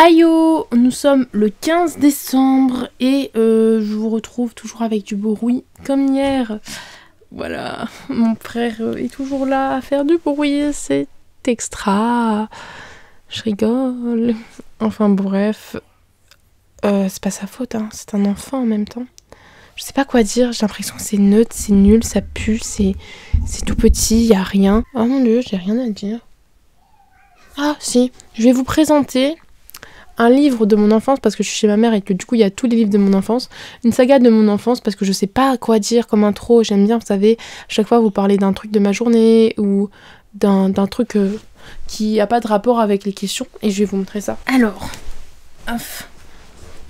Aïe, nous sommes le 15 décembre et je vous retrouve toujours avec du bruit comme hier. Voilà, mon frère est toujours là à faire du bruit, c'est extra. Je rigole. Enfin bref, c'est pas sa faute, hein. C'est un enfant en même temps. Je sais pas quoi dire, j'ai l'impression que c'est neutre, c'est nul, ça pue, c'est tout petit, y a rien. Oh mon dieu, j'ai rien à dire. Ah si, je vais vous présenter un livre de mon enfance parce que je suis chez ma mère et que du coup il y a tous les livres de mon enfance, une saga de mon enfance parce que je sais pas quoi dire comme intro, j'aime bien, vous savez, à chaque fois vous parlez d'un truc de ma journée ou d'un truc qui a pas de rapport avec les questions et je vais vous montrer ça. Alors,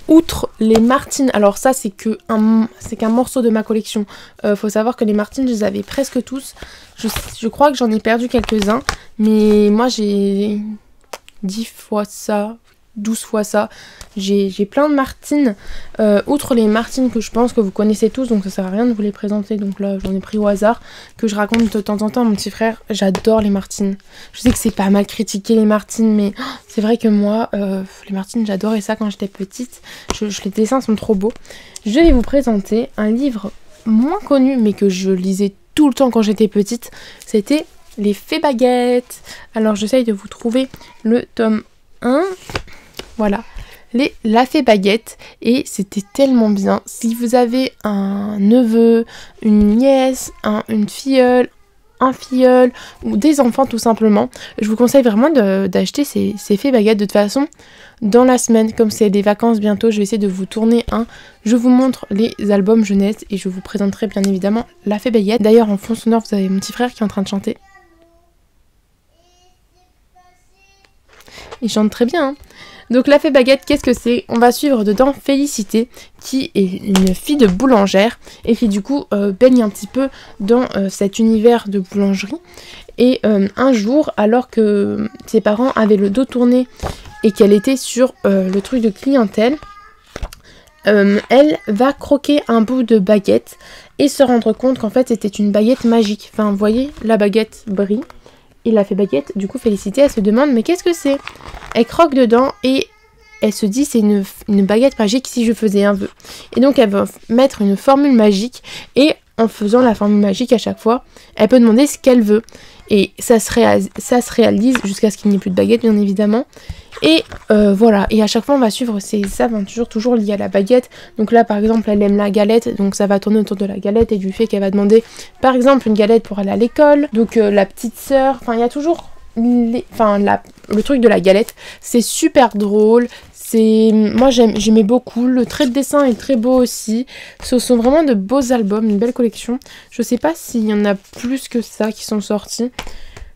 outre les Martines, alors ça c'est qu'un morceau de ma collection, faut savoir que les Martines je les avais presque tous, je crois que j'en ai perdu quelques-uns, mais moi j'ai 10 fois ça, 12 fois ça, j'ai plein de Martines, outre les Martines que je pense que vous connaissez tous, donc ça sert à rien de vous les présenter, donc là j'en ai pris au hasard, que je raconte de temps en temps à mon petit frère. J'adore les Martines, je sais que c'est pas mal critiqué les Martines, mais c'est vrai que moi, les Martines j'adorais ça quand j'étais petite, les dessins sont trop beaux. Je vais vous présenter un livre moins connu, mais que je lisais tout le temps quand j'étais petite, c'était Les Fées Baguettes. Alors j'essaye de vous trouver le tome 1. Voilà, La Fée Baguette, et c'était tellement bien. Si vous avez un neveu, une nièce, une filleule, un filleul ou des enfants tout simplement, je vous conseille vraiment d'acheter ces Fées Baguettes. De toute façon, dans la semaine, comme c'est des vacances bientôt, je vais essayer de vous tourner un. Je vous montre les albums jeunesse et je vous présenterai bien évidemment La Fée Baguette. D'ailleurs, en fond sonore, vous avez mon petit frère qui est en train de chanter. Il chante très bien, hein. Donc La Fée Baguette, qu'est-ce que c'est? On va suivre dedans Félicité, qui est une fille de boulangère et qui du coup baigne un petit peu dans cet univers de boulangerie. Et un jour, alors que ses parents avaient le dos tourné et qu'elle était sur le truc de clientèle, elle va croquer un bout de baguette et se rendre compte qu'en fait c'était une baguette magique. Enfin, vous voyez, la baguette brille. Et La Fée Baguette, du coup Félicité, elle se demande mais qu'est-ce que c'est? Elle croque dedans et elle se dit c'est une baguette magique si je faisais un vœu. Et donc elle va mettre une formule magique et en faisant la formule magique à chaque fois, elle peut demander ce qu'elle veut. Et ça se réalise jusqu'à ce qu'il n'y ait plus de baguette bien évidemment. Et voilà, et à chaque fois on va suivre ses aventures toujours liées à la baguette. Donc là par exemple elle aime la galette, donc ça va tourner autour de la galette et du fait qu'elle va demander par exemple une galette pour aller à l'école. Donc la petite sœur, enfin il y a toujours le truc de la galette, c'est super drôle. Moi j'aimais beaucoup, le trait de dessin est très beau aussi. Ce sont vraiment de beaux albums, une belle collection. Je sais pas s'il y en a plus que ça qui sont sortis,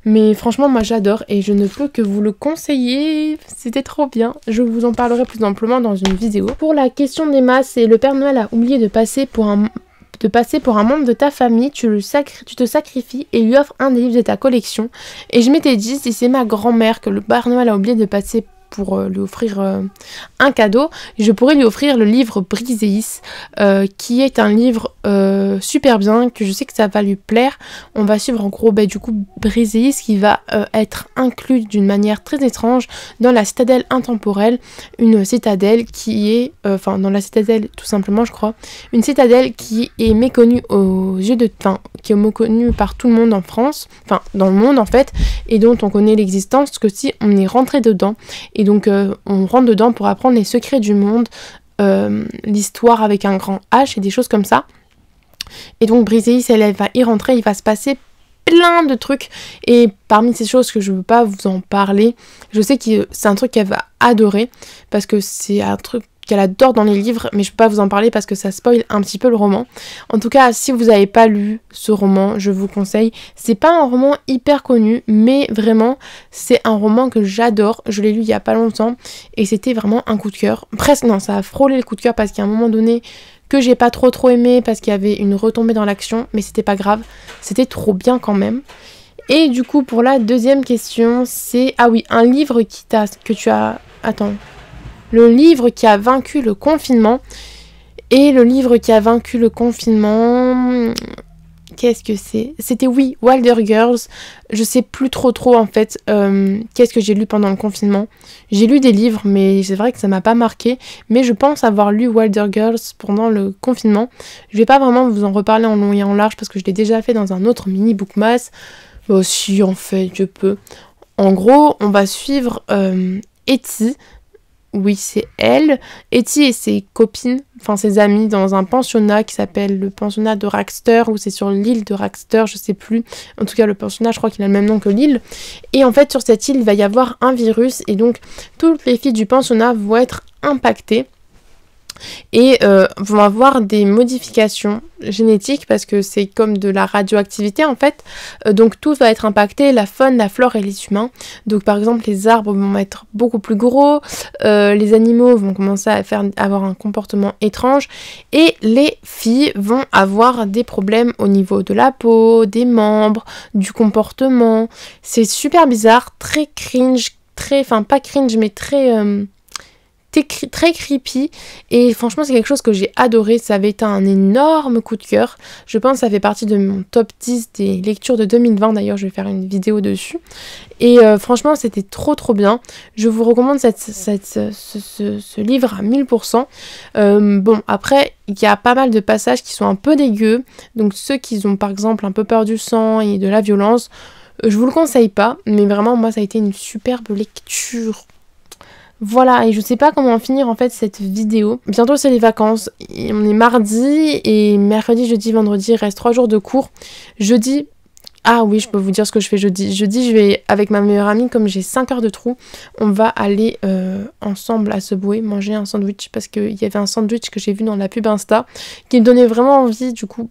mais franchement moi j'adore et je ne peux que vous le conseiller, c'était trop bien. Je vous en parlerai plus amplement dans une vidéo. Pour la question d'Emma, c'est le Père Noël a oublié de passer pour un membre de ta famille, tu te sacrifies et lui offres un des livres de ta collection. Et je m'étais dit, si c'est ma grand-mère que le Père Noël a oublié de passer pour lui offrir un cadeau, je pourrais lui offrir le livre Briseis, qui est un livre super bien, que je sais que ça va lui plaire. On va suivre en gros du coup Briseis qui va être inclus d'une manière très étrange dans la citadelle intemporelle, une citadelle qui est, dans la citadelle tout simplement je crois, une citadelle qui est méconnue aux yeux de, qui est méconnue par tout le monde en France, dans le monde en fait, et dont on connaît l'existence que si on est rentré dedans. Et donc on rentre dedans pour apprendre les secrets du monde, l'histoire avec un grand H et des choses comme ça. Et donc Briseis, elle va y rentrer, il va se passer plein de trucs. Et parmi ces choses que je ne veux pas vous en parler, je sais que c'est un truc qu'elle va adorer, parce que c'est un truc qu'elle adore dans les livres, mais je peux pas vous en parler parce que ça spoil un petit peu le roman. En tout cas, si vous n'avez pas lu ce roman, je vous conseille. C'est pas un roman hyper connu, mais vraiment, c'est un roman que j'adore. Je l'ai lu il y a pas longtemps et c'était vraiment un coup de cœur. Presque, non, ça a frôlé le coup de cœur parce qu'à un moment donné que j'ai pas trop aimé parce qu'il y avait une retombée dans l'action, mais c'était pas grave. C'était trop bien quand même. Et du coup, pour la deuxième question, c'est... Ah oui, un livre que tu as... Attends... Le livre qui a vaincu le confinement. Et le livre qui a vaincu le confinement... qu'est-ce que c'est? C'était oui, Wilder Girls. Je sais plus trop en fait qu'est-ce que j'ai lu pendant le confinement. J'ai lu des livres, mais c'est vrai que ça m'a pas marqué. Mais je pense avoir lu Wilder Girls pendant le confinement. Je vais pas vraiment vous en reparler en long et en large parce que je l'ai déjà fait dans un autre mini bookmas. Bah si, en fait, je peux. En gros, on va suivre Etty. Oui, c'est elle. Etty et ses copines, enfin ses amies, dans un pensionnat qui s'appelle le pensionnat de Raxter, ou c'est sur l'île de Raxter, je sais plus. En tout cas, le pensionnat, je crois qu'il a le même nom que l'île. Et en fait, sur cette île, il va y avoir un virus, et donc toutes les filles du pensionnat vont être impactées. Et vont avoir des modifications génétiques parce que c'est comme de la radioactivité en fait, donc tout va être impacté, la faune, la flore et les humains. Donc par exemple les arbres vont être beaucoup plus gros, les animaux vont commencer à avoir un comportement étrange et les filles vont avoir des problèmes au niveau de la peau, des membres, du comportement. C'est super bizarre, très cringe, enfin pas cringe mais très creepy et franchement c'est quelque chose que j'ai adoré, ça avait été un énorme coup de cœur. Je pense que ça fait partie de mon top 10 des lectures de 2020, d'ailleurs je vais faire une vidéo dessus et franchement c'était trop bien. Je vous recommande ce livre à 1000%. Bon après il y a pas mal de passages qui sont un peu dégueux, donc ceux qui ont par exemple un peu peur du sang et de la violence, je vous le conseille pas, mais vraiment moi ça a été une superbe lecture. Voilà, et je sais pas comment finir en fait cette vidéo. Bientôt c'est les vacances, on est mardi et mercredi, jeudi, vendredi, il reste 3 jours de cours. Jeudi, ah oui, je peux vous dire ce que je fais jeudi. Jeudi, je vais avec ma meilleure amie, comme j'ai 5 heures de trou, on va aller ensemble à Subway manger un sandwich parce qu'il y avait un sandwich que j'ai vu dans la pub Insta qui me donnait vraiment envie. Du coup,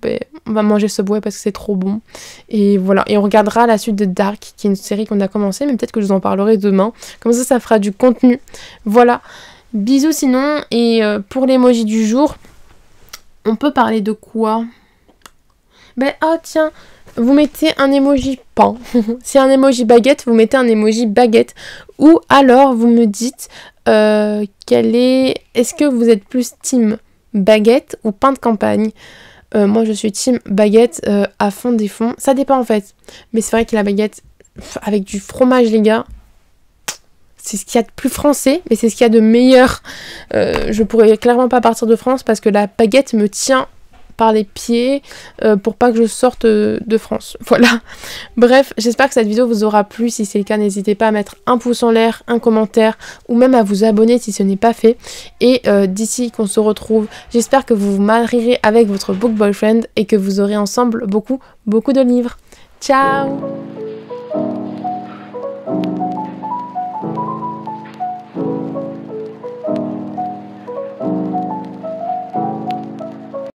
on va manger Subway parce que c'est trop bon. Et voilà, et on regardera la suite de Dark, qui est une série qu'on a commencé, mais peut-être que je vous en parlerai demain. Comme ça fera du contenu. Voilà, bisous sinon. Et pour l'emoji du jour, on peut parler de quoi? Oh tiens, vous mettez un emoji pain. Si un emoji baguette, vous mettez un emoji baguette. Ou alors vous me dites est-ce que vous êtes plus team baguette ou pain de campagne? Moi je suis team baguette à fond des fonds. Ça dépend en fait. Mais c'est vrai que la baguette avec du fromage les gars, c'est ce qu'il y a de plus français, mais c'est ce qu'il y a de meilleur. Je pourrais clairement pas partir de France parce que la baguette me tient par les pieds pour pas que je sorte de France. Voilà. Bref, j'espère que cette vidéo vous aura plu. Si c'est le cas, n'hésitez pas à mettre un pouce en l'air, un commentaire ou même à vous abonner si ce n'est pas fait. Et d'ici qu'on se retrouve, j'espère que vous vous marierez avec votre book boyfriend et que vous aurez ensemble beaucoup de livres. Ciao!